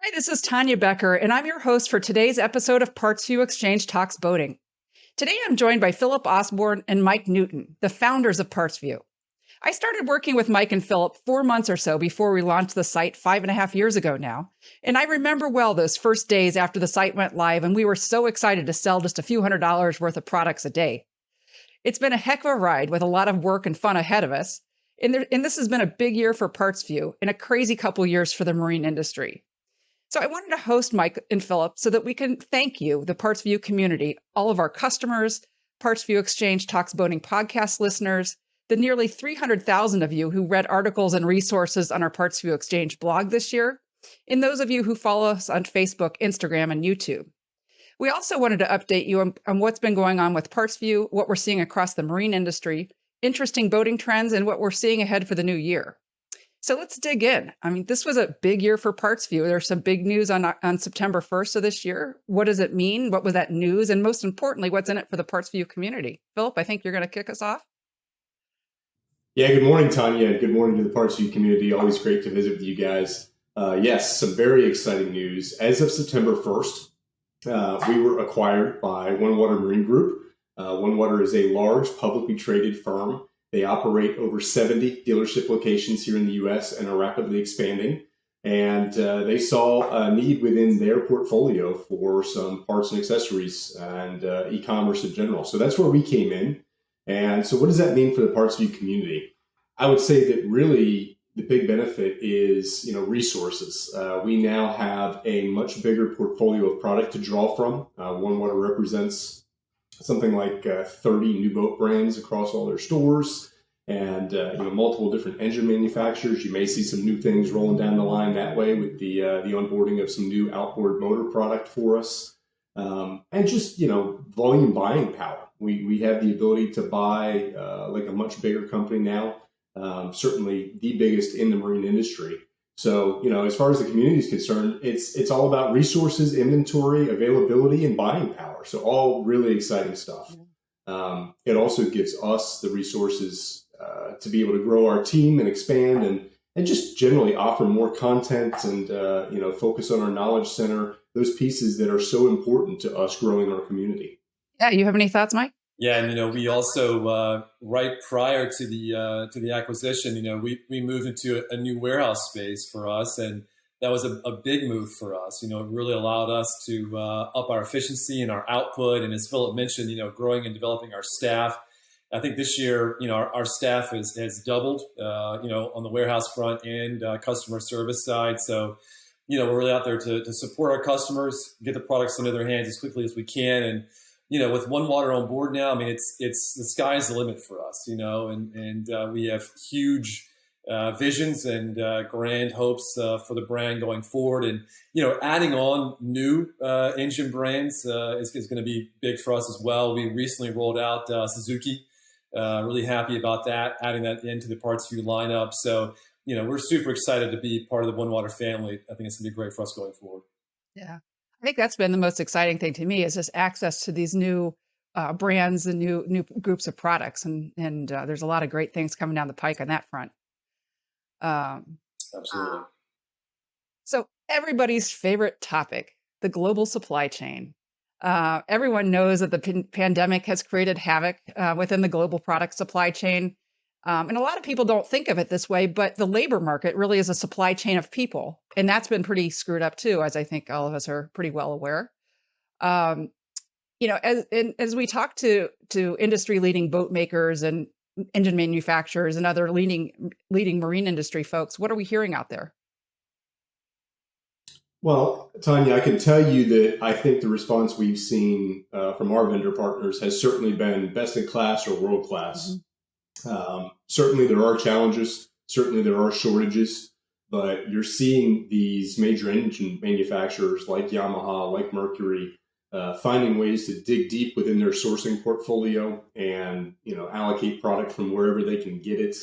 Hi, this is Tonia Becker, and I'm your host for today's episode of PartsVu Xchange Talks Boating. Today, I'm joined by Philip Osborne and Mike Newton, the founders of PartsVu. I started working with Mike and Philip 4 months or so before we launched the site 5.5 years ago now. And I remember well those first days after the site went live, and we were so excited to sell just a few $100s worth of products a day. It's been a heck of a ride with a lot of work and fun ahead of us. And this has been a big year for PartsVu and a crazy couple years for the marine industry. So I wanted to host Mike and Philip so that we can thank you, the PartsVu community, all of our customers, PartsVu Xchange Talks Boating podcast listeners, the nearly 300,000 of you who read articles and resources on our PartsVu Xchange blog this year, and those of you who follow us on Facebook, Instagram, and YouTube. We also wanted to update you on what's been going on with PartsVu, what we're seeing across the marine industry, interesting boating trends, and what we're seeing ahead for the new year. So let's dig in. I mean, this was a big year for PartsVu. There's some big news on September 1st of this year. What does it mean? What was that news? And most importantly, what's in it for the PartsVu community? Philip, I think you're going to kick us off. Yeah, good morning, Tonia. Good morning to the PartsVu community. Always great to visit with you guys. Yes, some very exciting news. As of September 1st, we were acquired by OneWater Marine Group. OneWater is a large publicly traded firm. They operate over 70 dealership locations here in the U.S. and are rapidly expanding. And they saw a need within their portfolio for some parts and accessories and e-commerce in general. So that's where we came in. And so what does that mean for the PartsVu community? I would say that really the big benefit is, resources. We now have a much bigger portfolio of product to draw from. OneWater represents something like 30 new boat brands across all their stores and multiple different engine manufacturers. You may see some new things rolling down the line that way with the onboarding of some new outboard motor product for us. And just, volume buying power. We have the ability to buy like a much bigger company now, certainly the biggest in the marine industry. So, as far as the community is concerned, it's all about resources, inventory, availability, and buying power. So all really exciting stuff. It also gives us the resources to be able to grow our team and expand and just generally offer more content and, focus on our knowledge center, those pieces that are so important to us growing our community. Yeah, you have any thoughts, Mike? Yeah, and we also right prior to the acquisition, we moved into a new warehouse space for us, and that was a big move for us. It really allowed us to up our efficiency and our output, and as Philip mentioned, growing and developing our staff. I think this year, our staff has doubled, on the warehouse front and customer service side. So, we're really out there to support our customers, get the products into their hands as quickly as we can, and with OneWater on board now, I mean, it's the sky's the limit for us, and we have huge visions and grand hopes for the brand going forward. And, adding on new engine brands is going to be big for us as well. We recently rolled out Suzuki. Really happy about that, adding that into the PartsVu lineup. So, we're super excited to be part of the OneWater family. I think it's going to be great for us going forward. Yeah. I think that's been the most exciting thing to me is just access to these new brands and new groups of products. And there's a lot of great things coming down the pike on that front. Absolutely. So everybody's favorite topic, the global supply chain. Everyone knows that the pandemic has created havoc within the global product supply chain. And a lot of people don't think of it this way, but the labor market really is a supply chain of people. And that's been pretty screwed up too, as I think all of us are pretty well aware. As we talk to industry leading boat makers and engine manufacturers and other leading marine industry folks, what are we hearing out there? Well, Tonia, I can tell you that I think the response we've seen from our vendor partners has certainly been best in class or world class. Mm-hmm. Certainly there are challenges, certainly there are shortages, but you're seeing these major engine manufacturers like Yamaha, like Mercury, finding ways to dig deep within their sourcing portfolio and, allocate product from wherever they can get it.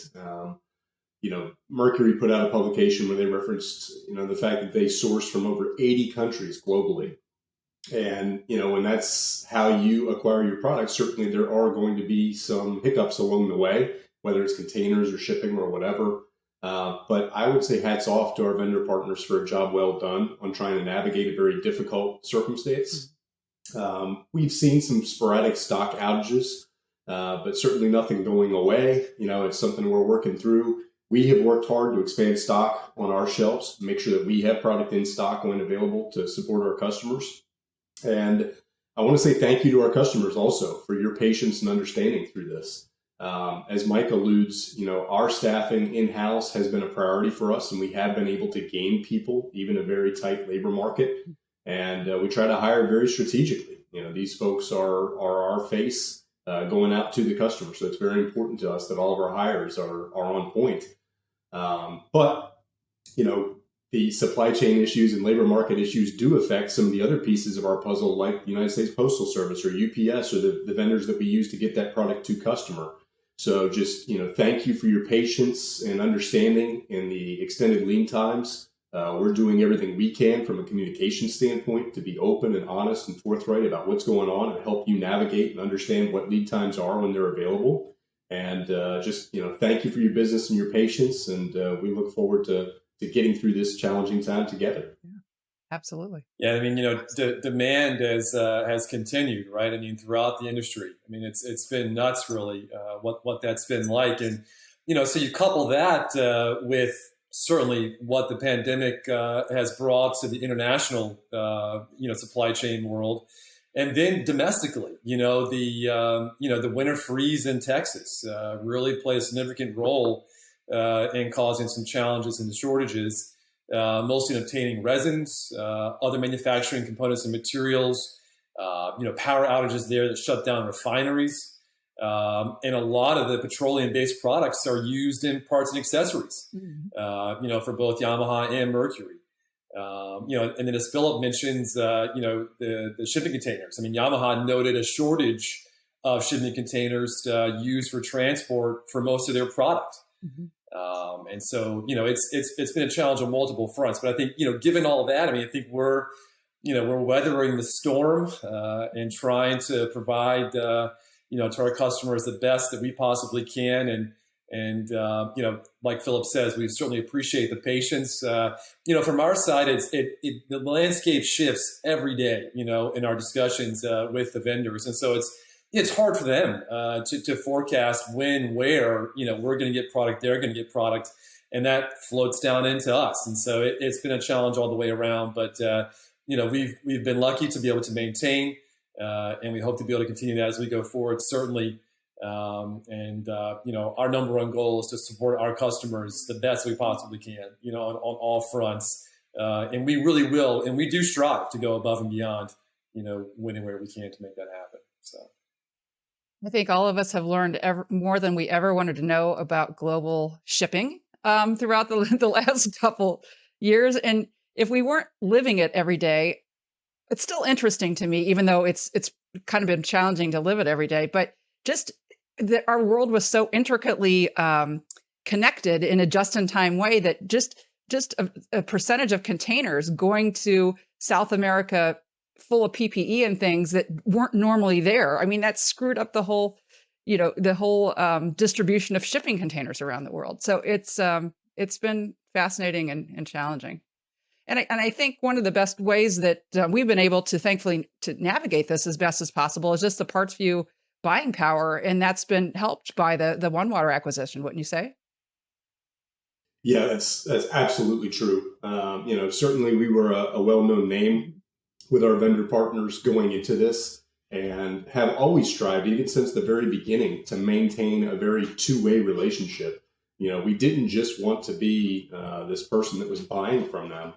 Mercury put out a publication where they referenced, the fact that they source from over 80 countries globally. And, when that's how you acquire your product, certainly there are going to be some hiccups along the way, whether it's containers or shipping or whatever. But I would say hats off to our vendor partners for a job well done on trying to navigate a very difficult circumstance. We've seen some sporadic stock outages, but certainly nothing going away. It's something we're working through. We have worked hard to expand stock on our shelves, make sure that we have product in stock when available to support our customers. And I want to say thank you to our customers also for your patience and understanding through this. As Mike alludes, our staffing in-house has been a priority for us, and we have been able to gain people, even a very tight labor market. And we try to hire very strategically. These folks are our face going out to the customer. So it's very important to us that all of our hires are on point. But the supply chain issues and labor market issues do affect some of the other pieces of our puzzle, like the United States Postal Service or UPS or the vendors that we use to get that product to customer. So just, thank you for your patience and understanding in the extended lead times. We're doing everything we can from a communication standpoint to be open and honest and forthright about what's going on and help you navigate and understand what lead times are when they're available. And thank you for your business and your patience. And we look forward to getting through this challenging time together. Yeah, absolutely. Yeah, the demand has continued, right? Throughout the industry. It's been nuts, really, what that's been like. And so you couple that with certainly what the pandemic has brought to the international supply chain world, and then domestically, the winter freeze in Texas really played a significant role in causing some challenges and shortages, mostly in obtaining resins, other manufacturing components and materials, power outages there that shut down refineries. And a lot of the petroleum-based products are used in parts and accessories, for both Yamaha and Mercury. And then as Philip mentions, the shipping containers. Yamaha noted a shortage of shipping containers used for transport for most of their product. And so, it's been a challenge on multiple fronts. But I think, given all that, I think we're weathering the storm and trying to provide, to our customers the best that we possibly can. And like Philip says, we certainly appreciate the patience. From our side, the landscape shifts every day, in our discussions with the vendors. And so it's hard for them to forecast when, where, we're going to get product, they're going to get product, and that floats down into us. And so it's been a challenge all the way around. But, we've been lucky to be able to maintain, and we hope to be able to continue that as we go forward, certainly. Our number one goal is to support our customers the best we possibly can, on all fronts. And we really will, and we do strive to go above and beyond, when and where we can to make that happen. So I think all of us have learned more than we ever wanted to know about global shipping throughout the last couple years. And if we weren't living it every day, it's still interesting to me, even though it's kind of been challenging to live it every day. But just that our world was so intricately connected in a just-in-time way that just a percentage of containers going to South America full of PPE and things that weren't normally there. That screwed up the whole distribution of shipping containers around the world. So it's been fascinating and challenging. And I think one of the best ways that we've been able to, thankfully, to navigate this as best as possible is just the PartsVu buying power, and that's been helped by the OneWater acquisition, wouldn't you say? Yeah, that's absolutely true. Certainly we were a well-known name with our vendor partners going into this, and have always strived, even since the very beginning, to maintain a very two-way relationship. We didn't just want to be this person that was buying from them.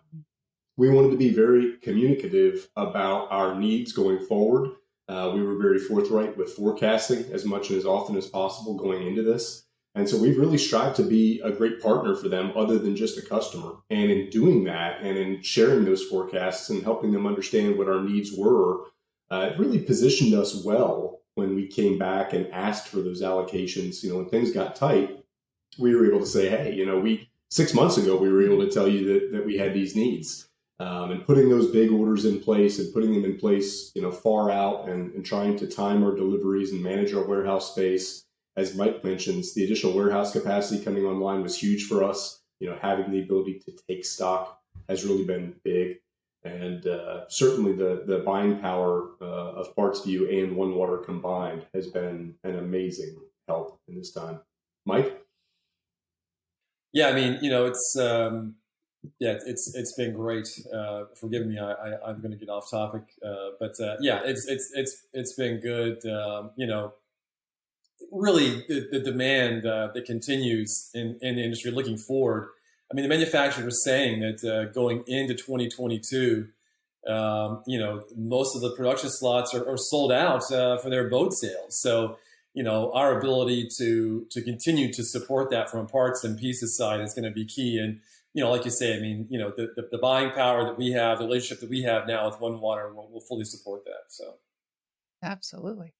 We wanted to be very communicative about our needs going forward. We were very forthright with forecasting as much and as often as possible going into this. And so we've really strived to be a great partner for them other than just a customer. And in doing that and in sharing those forecasts and helping them understand what our needs were, it really positioned us well when we came back and asked for those allocations. When things got tight, we were able to say, hey, 6 months ago, we were able to tell you that we had these needs. And putting those big orders in place and putting them in place, far out and trying to time our deliveries and manage our warehouse space. As Mike mentions, the additional warehouse capacity coming online was huge for us. having the ability to take stock has really been big. And certainly the buying power of PartsVu and OneWater combined has been an amazing help in this time. Mike? Yeah, I mean, it's been great. Forgive me, I'm going to get off topic, but it's been good. Really the demand that continues in the industry looking forward. I mean, the manufacturers are saying that going into 2022, most of the production slots are sold out for their boat sales. So, our ability to continue to support that from a parts and pieces side is going to be key. And, like you say, I mean, the buying power that we have, the relationship that we have now with OneWater will fully support that. So, Absolutely.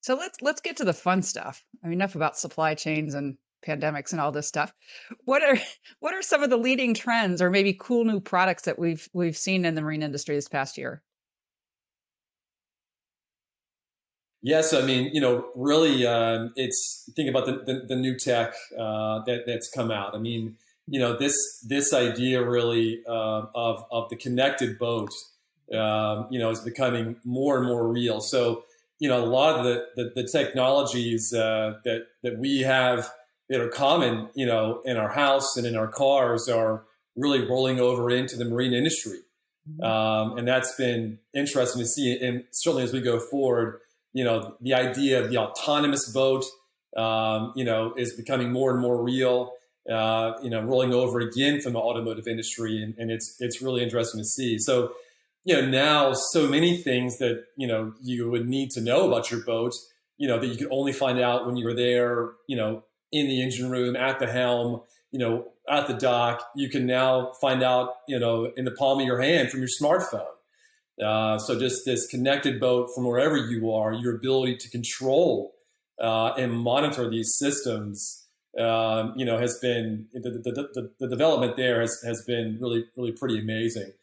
So let's get to the fun stuff. I mean, enough about supply chains and pandemics and all this stuff. What are some of the leading trends or maybe cool new products that we've seen in the marine industry this past year? yes, I mean, really, it's think about the new tech that's come out. I mean, this idea really of the connected boat, is becoming more and more real. So, a lot of the technologies that we have that are common, in our house and in our cars are really rolling over into the marine industry. And that's been interesting to see. And certainly as we go forward, the idea of the autonomous boat, is becoming more and more real, rolling over again from the automotive industry. And it's really interesting to see. So, now so many things that, you would need to know about your boat, that you could only find out when you were there, in the engine room, at the helm, at the dock, you can now find out, in the palm of your hand from your smartphone. So just this connected boat from wherever you are, your ability to control and monitor these systems, has been, the development there has been really, really pretty amazing.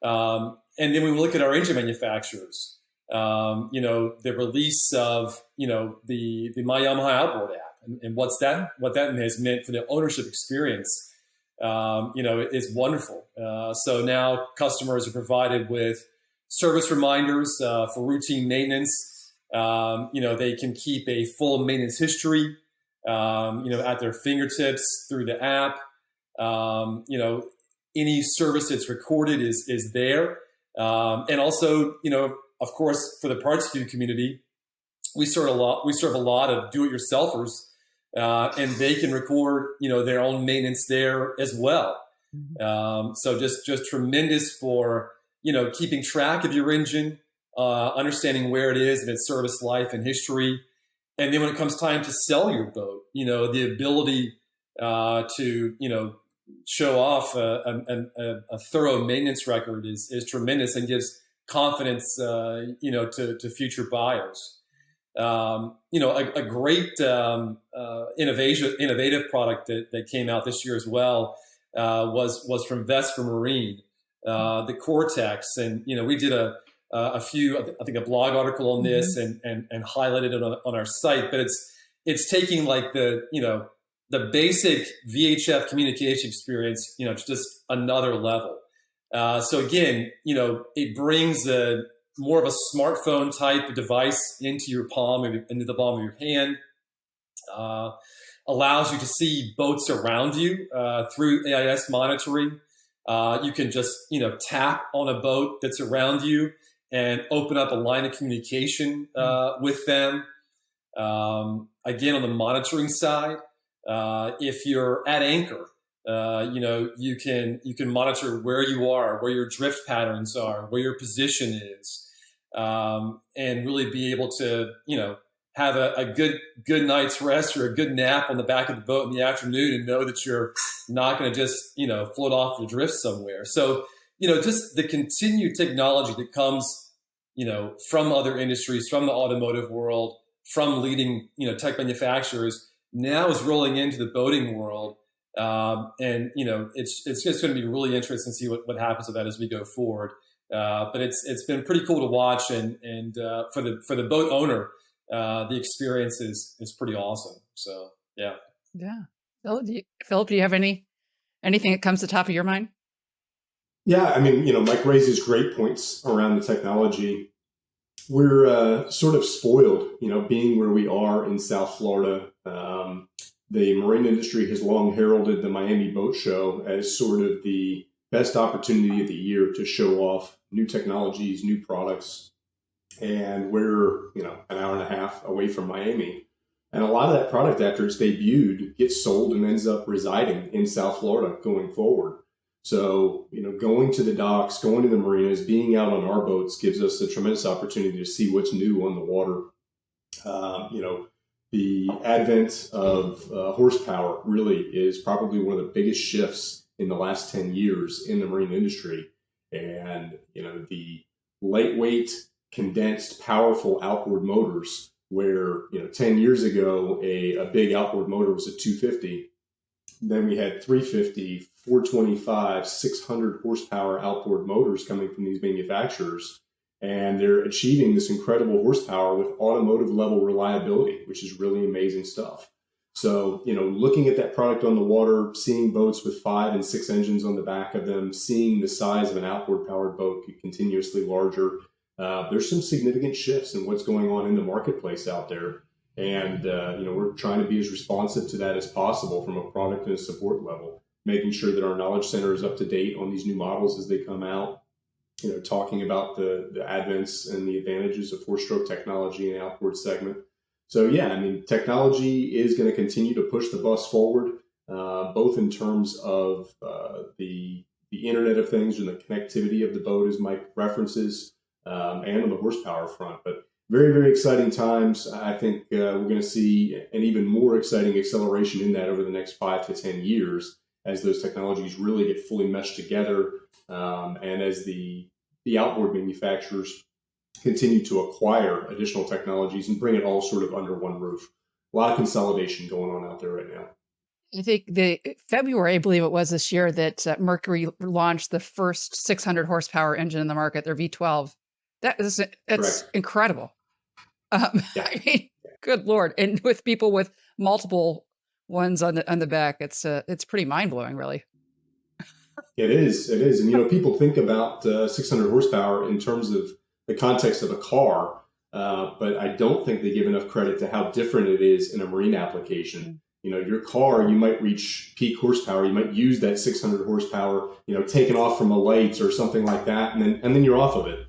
And then we look at our engine manufacturers, the release of, the My Yamaha Outboard app and what that has meant for the ownership experience, is wonderful. So now customers are provided with service reminders for routine maintenance. They can keep a full maintenance history, at their fingertips through the app. Any service that's recorded is there. And also, of course, for the PartsVu community, we serve a lot of do-it-yourselfers, and they can record, their own maintenance there as well. So just tremendous for, keeping track of your engine, understanding where it is in its service life and history. And then when it comes time to sell your boat, the ability to, show off a thorough maintenance record is tremendous and gives confidence, to future buyers. A great innovative product that came out this year as well was from Vesper Marine, the Cortex, and we did a few, I think, a blog article on this and highlighted it on our site. But it's taking like the basic VHF communication experience, to just another level. So again, it brings more of a smartphone type device into your palm, into the palm of your hand. Allows you to see boats around you through AIS monitoring. You can just, tap on a boat that's around you and open up a line of communication with them. Again, on the monitoring side, if you're at anchor, you can monitor where you are, where your drift patterns are, where your position is, and really be able to, have a good night's rest or a good nap on the back of the boat in the afternoon and know that you're not going to just, float off the drift somewhere. So, just the continued technology that comes, from other industries, from the automotive world, from leading, tech manufacturers, now is rolling into the boating world. And, it's just going to be really interesting to see what happens with that as we go forward. But it's been pretty cool to watch. And for the boat owner, the experience is pretty awesome. So, yeah. Yeah. Philip, do you have any Anything that comes to the top of your mind? Yeah, I mean, Mike raises great points around the technology. We're sort of spoiled, being where we are in South Florida. The marine industry has long heralded the Miami Boat Show as sort of the best opportunity of the year to show off new technologies, new products. And we're, an hour and a half away from Miami. And a lot of that product, after it's debuted, gets sold and ends up residing in South Florida going forward. So, going to the docks, going to the marinas, being out on our boats gives us a tremendous opportunity to see what's new on the water. The advent of horsepower really is probably one of the biggest shifts in the last 10 years in the marine industry. And, the lightweight, condensed, powerful outboard motors, where, 10 years ago, a big outboard motor was a 250. Then we had 350, 425, 600 horsepower outboard motors coming from these manufacturers. And they're achieving this incredible horsepower with automotive level reliability, which is really amazing stuff. So, looking at that product on the water, seeing boats with 5 and 6 engines on the back of them, seeing the size of an outboard powered boat get continuously larger, there's some significant shifts in what's going on in the marketplace out there. And, we're trying to be as responsive to that as possible from a product and a support level, making sure that our knowledge center is up to date on these new models as they come out, talking about the advents and the advantages of 4-stroke technology in the outboard segment. So, yeah, I mean, technology is going to continue to push the bus forward, both in terms of the Internet of Things and the connectivity of the boat, as Mike references, and on the horsepower front. But very, very exciting times. I think we're going to see an even more exciting acceleration in that over the next 5 to 10 years as those technologies really get fully meshed together, and as the outboard manufacturers continue to acquire additional technologies and bring it all sort of under one roof. A lot of consolidation going on out there right now. I think February, I believe it was this year, that Mercury launched the first 600 horsepower engine in the market, their V12. That's Correct. incredible. Yeah. I mean, good Lord. And with people with multiple ones on the back, it's pretty mind blowing, really. It is. And, people think about 600 horsepower in terms of the context of a car, but I don't think they give enough credit to how different it is in a marine application. Your car, you might reach peak horsepower. You might use that 600 horsepower, taken off from a lights or something like that, and then you're off of it.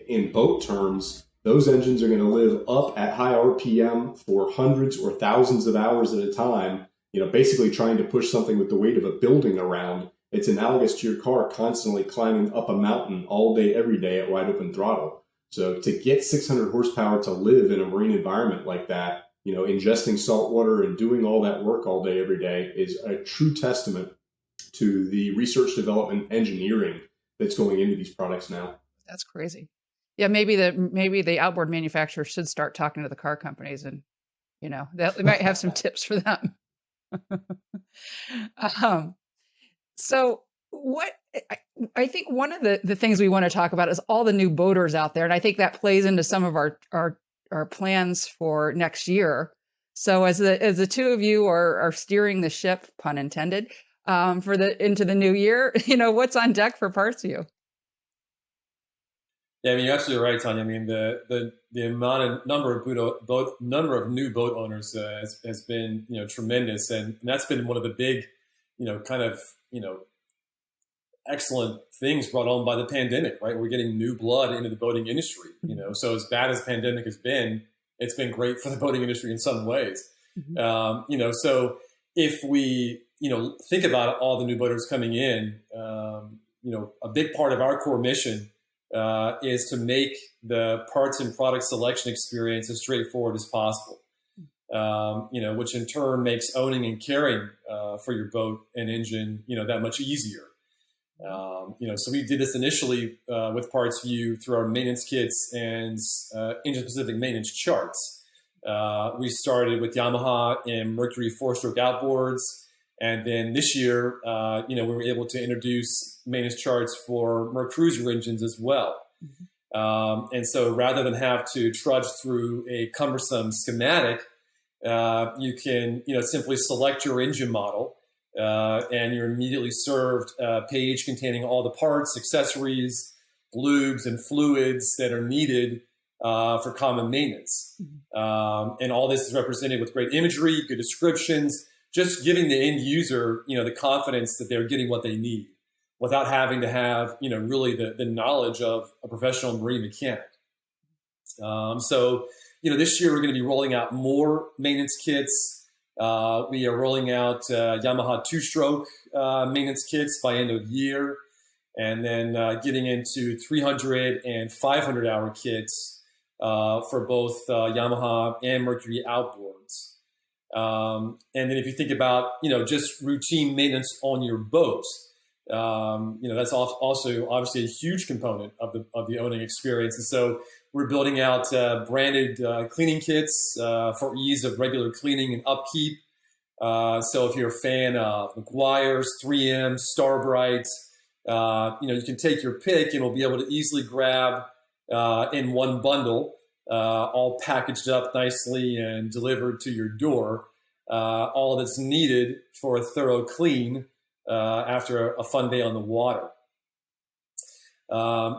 In boat terms, those engines are going to live up at high RPM for hundreds or thousands of hours at a time, basically trying to push something with the weight of a building around. It's analogous to your car constantly climbing up a mountain all day, every day at wide open throttle. So to get 600 horsepower to live in a marine environment like that, ingesting salt water and doing all that work all day, every day is a true testament to the research, development, engineering that's going into these products now. That's crazy. Yeah, maybe the outboard manufacturer should start talking to the car companies, and they might have some tips for them. So what I think one of the things we want to talk about is all the new boaters out there, and I think that plays into some of our plans for next year. So as the two of you are steering the ship, pun intended, into the new year, what's on deck for PartsVu? Yeah, I mean, you're absolutely right, Tonia. I mean, the number of new boat owners has been tremendous, and that's been one of the big excellent things brought on by the pandemic, right? We're getting new blood into the boating industry. So as bad as the pandemic has been, it's been great for the boating industry in some ways. Mm-hmm. So if we think about all the new boaters coming in, a big part of our core mission is to make the parts and product selection experience as straightforward as possible, which in turn makes owning and caring for your boat and engine, that much easier. So we did this initially with PartsVu through our maintenance kits and engine-specific maintenance charts. We started with Yamaha and Mercury 4-stroke outboards. And then this year, we were able to introduce maintenance charts for Mercruiser engines as well. Mm-hmm. And so rather than have to trudge through a cumbersome schematic, you can simply select your engine model and you're immediately served a page containing all the parts, accessories, lubes, and fluids that are needed for common maintenance. And all this is represented with great imagery, good descriptions, just giving the end user, the confidence that they're getting what they need without having to have, really the knowledge of a professional marine mechanic. So, this year we're going to be rolling out more maintenance kits. We are rolling out Yamaha two-stroke maintenance kits by end of year, and then getting into 300 and 500-hour kits for both Yamaha and Mercury outboards. And then if you think about, just routine maintenance on your boat, that's also obviously a huge component of the owning experience. And so we're building out branded cleaning kits for ease of regular cleaning and upkeep. So if you're a fan of McGuire's, 3M, Starbright, you can take your pick and we'll be able to easily grab in one bundle, all packaged up nicely and delivered to your door, all that's needed for a thorough clean after a fun day on the water.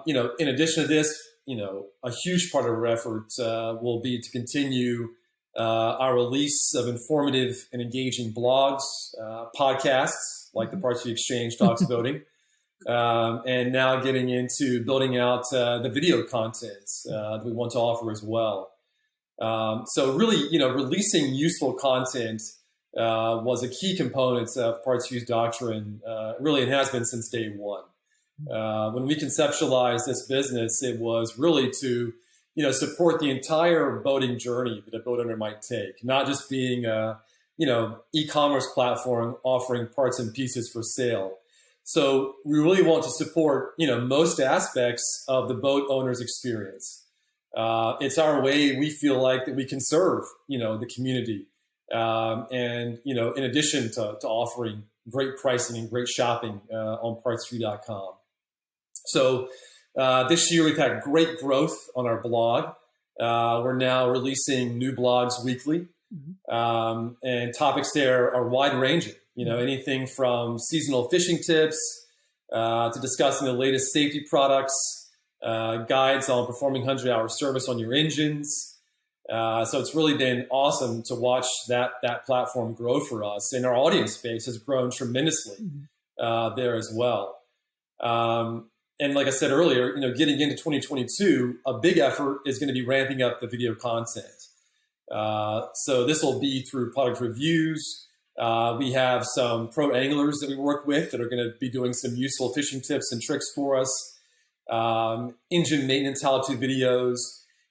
In addition to this, a huge part of our effort will be to continue our release of informative and engaging blogs, podcasts like the PartsVu Xchange Talks Boating, and now getting into building out the video content that we want to offer as well. So really, releasing useful content was a key component of PartsVu's doctrine. Really, it has been since day one. When we conceptualized this business, it was really to, support the entire boating journey that a boat owner might take, not just being a, e-commerce platform offering parts and pieces for sale. So we really want to support, most aspects of the boat owner's experience. It's our way, we feel like, that we can serve, the community. And, in addition to offering great pricing and great shopping on PartsVu.com. So this year we've had great growth on our blog. We're now releasing new blogs weekly. And topics there are wide-ranging, anything from seasonal fishing tips to discussing the latest safety products, guides on performing 100-hour service on your engines. So it's really been awesome to watch that platform grow for us, and our audience base has grown tremendously there as well. And like I said earlier, getting into 2022, a big effort is going to be ramping up the video content. So this will be through product reviews. We have some pro anglers that we work with that are going to be doing some useful fishing tips and tricks for us. Engine maintenance how-to videos.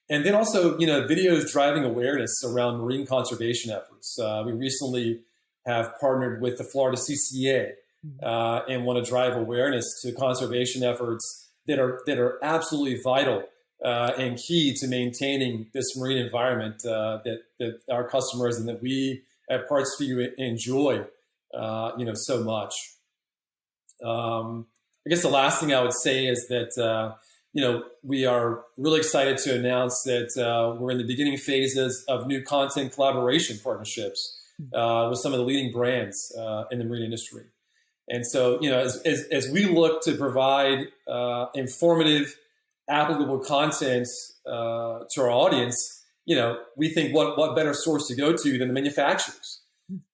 And then also, videos driving awareness around marine conservation efforts. We recently have partnered with the Florida CCA and want to drive awareness to conservation efforts that are absolutely vital and key to maintaining this marine environment that our customers and that we at PartsVu enjoy, so much. I guess the last thing I would say is that we are really excited to announce that we're in the beginning phases of new content collaboration partnerships with some of the leading brands in the marine industry. And so, as we look to provide informative, applicable content to our audience, we think what better source to go to than the manufacturers.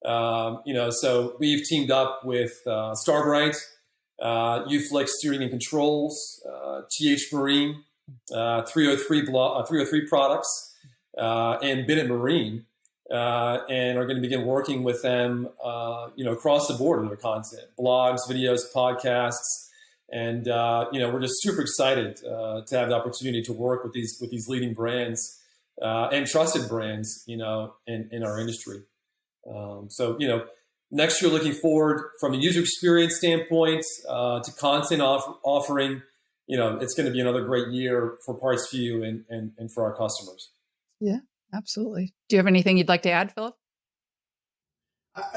So we've teamed up with Starbright, Uflex Steering and Controls, TH Marine, 303 Products, and Bennett Marine, and are going to begin working with them, across the board with their content, blogs, videos, podcasts, and we're just super excited to have the opportunity to work with these leading brands and trusted brands, in our industry. So next year, looking forward from a user experience standpoint to content offering, it's going to be another great year for PartsVu and for our customers. Yeah, absolutely. Do you have anything you'd like to add, Philip?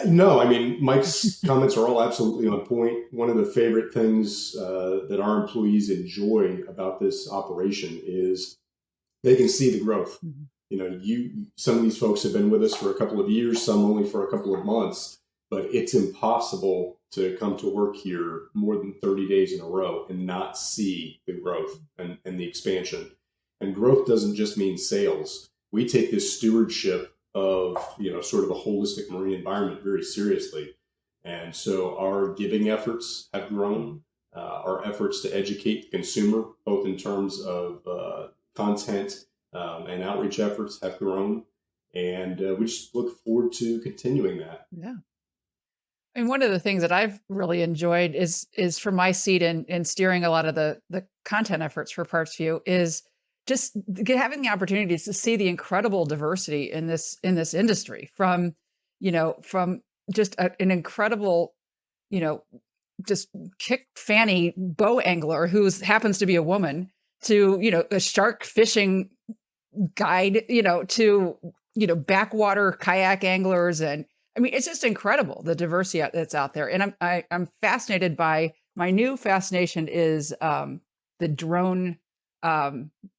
No, Mike's comments are all absolutely on point. One of the favorite things that our employees enjoy about this operation is they can see the growth. Some of these folks have been with us for a couple of years, some only for a couple of months. but it's impossible to come to work here more than 30 days in a row and not see the growth and the expansion. And growth doesn't just mean sales. We take this stewardship of, sort of a holistic marine environment very seriously. And so our giving efforts have grown, our efforts to educate the consumer, both in terms of content and outreach efforts, have grown. And we just look forward to continuing that. Yeah. And one of the things that I've really enjoyed is from my seat in steering a lot of the content efforts for PartsVu is just having the opportunities to see the incredible diversity in this industry from just an incredible, just kick fanny bow angler who happens to be a woman to, a shark fishing guide, to, backwater kayak anglers. And I mean, it's just incredible, the diversity that's out there. And I'm fascinated by, my new fascination is the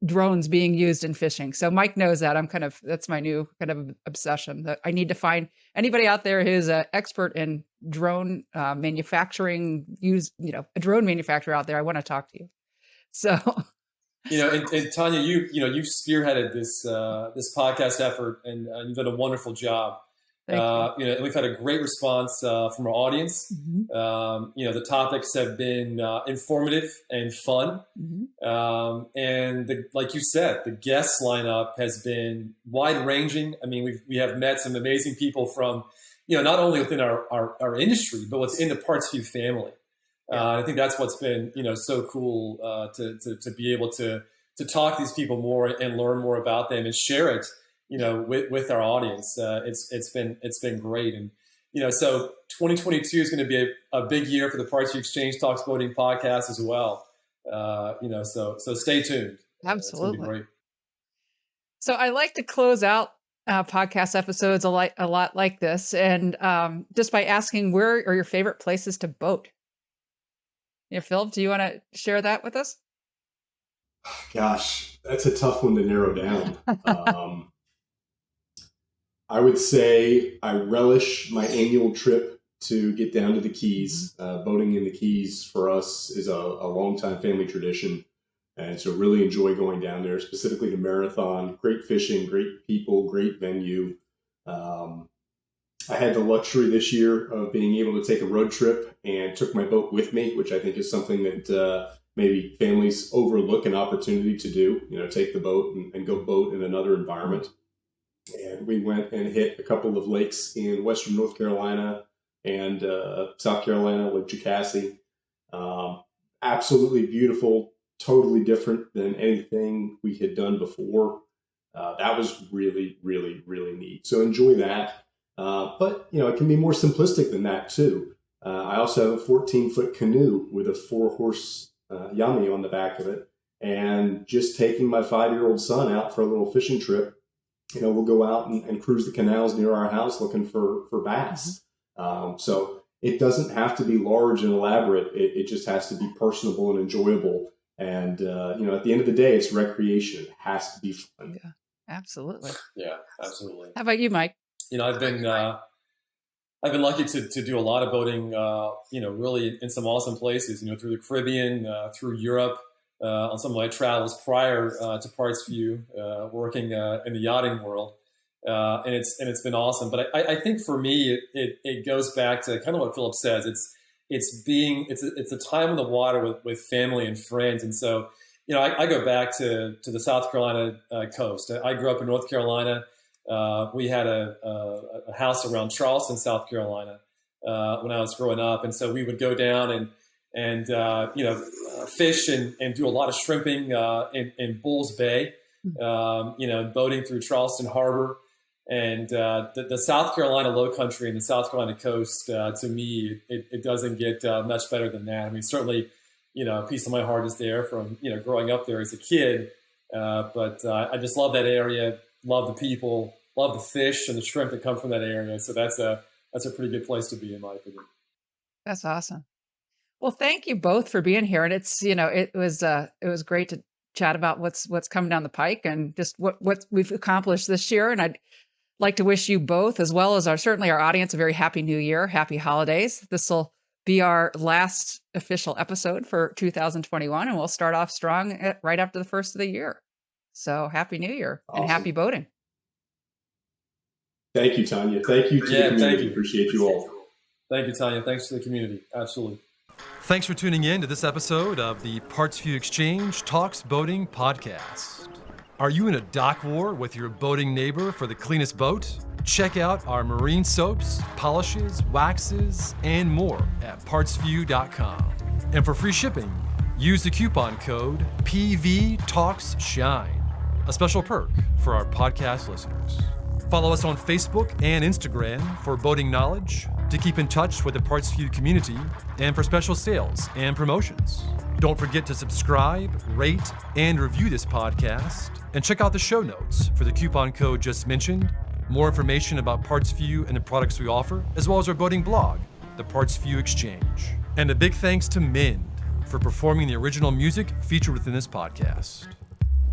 drones being used in fishing. So Mike knows that that's my new kind of obsession, that I need to find anybody out there who's an expert in drone manufacturing, a drone manufacturer out there. I want to talk to you. So, and Tonia, you've spearheaded this podcast effort, and you've done a wonderful job. And we've had a great response from our audience. Mm-hmm. The topics have been informative and fun. Mm-hmm. And like you said, the guest lineup has been wide ranging. I mean, we have met some amazing people from, not only within our industry, but what's in the PartsVu family. I think that's what's been, so cool to be able to talk to these people more and learn more about them and share it, with our audience. It's been great. And, so 2022 is going to be a big year for the PartsVu Xchange Talks Boating podcast as well. So stay tuned. Absolutely. It's going to be great. So I like to close out podcast episodes a lot like this. And just by asking, where are your favorite places to boat? Phil, do you want to share that with us? Gosh, that's a tough one to narrow down. I would say I relish my annual trip to get down to the Keys. Boating in the Keys for us is a longtime family tradition. And so really enjoy going down there, specifically to Marathon. Great fishing, great people, great venue. I had the luxury this year of being able to take a road trip and took my boat with me, which I think is something that maybe families overlook an opportunity to do, take the boat and go boat in another environment. And we went and hit a couple of lakes in Western North Carolina and South Carolina, Lake Jocassee. Absolutely beautiful, totally different than anything we had done before. That was really, really, really neat. So enjoy that. But, it can be more simplistic than that, too. I also have a 14-foot canoe with a 4-horse Yami on the back of it. And just taking my 5-year-old son out for a little fishing trip, we'll go out and cruise the canals near our house looking for bass. Mm-hmm. So it doesn't have to be large and elaborate. It just has to be personable and enjoyable. And, at the end of the day, it's recreation. It has to be fun. Yeah, absolutely. Yeah, absolutely. How about you, Mike? I've been lucky to do a lot of boating, really in some awesome places, through the Caribbean, through Europe, on some of my travels prior to PartsVu, working in the yachting world. And it's been awesome. But I think for me, it goes back to kind of what Philip says. It's a time on the water with family and friends. And so, I go back to the South Carolina coast. I grew up in North Carolina. We had a house around Charleston, South Carolina, when I was growing up. And so we would go down and fish and do a lot of shrimping in Bulls Bay, boating through Charleston Harbor. And the South Carolina low country and the South Carolina coast, to me, it doesn't get much better than that. I mean, certainly, a piece of my heart is there from, growing up there as a kid. But I just love that area, love the people, love the fish and the shrimp that come from that area. So that's a pretty good place to be, in my opinion. That's awesome. Well, thank you both for being here. And it's, it was great to chat about what's coming down the pike and just what we've accomplished this year. And I'd like to wish you both, as well as certainly our audience, a very happy new year, happy holidays. This will be our last official episode for 2021, and we'll start off strong right after the first of the year. So happy new year and happy boating. Thank you, Tonia. Thank you to the community. Thank you. Appreciate you all. Thank you, Tonia. Thanks to the community. Absolutely. Thanks for tuning in to this episode of the PartsVu Xchange Talks Boating podcast. Are you in a dock war with your boating neighbor for the cleanest boat? Check out our marine soaps, polishes, waxes, and more at PartsVu.com. And for free shipping, use the coupon code PVTalksShine, a special perk for our podcast listeners. Follow us on Facebook and Instagram for boating knowledge, to keep in touch with the PartsVu community, and for special sales and promotions. Don't forget to subscribe, rate, and review this podcast, and check out the show notes for the coupon code just mentioned, more information about PartsVu and the products we offer, as well as our boating blog, the PartsVu Exchange. And a big thanks to Mind for performing the original music featured within this podcast.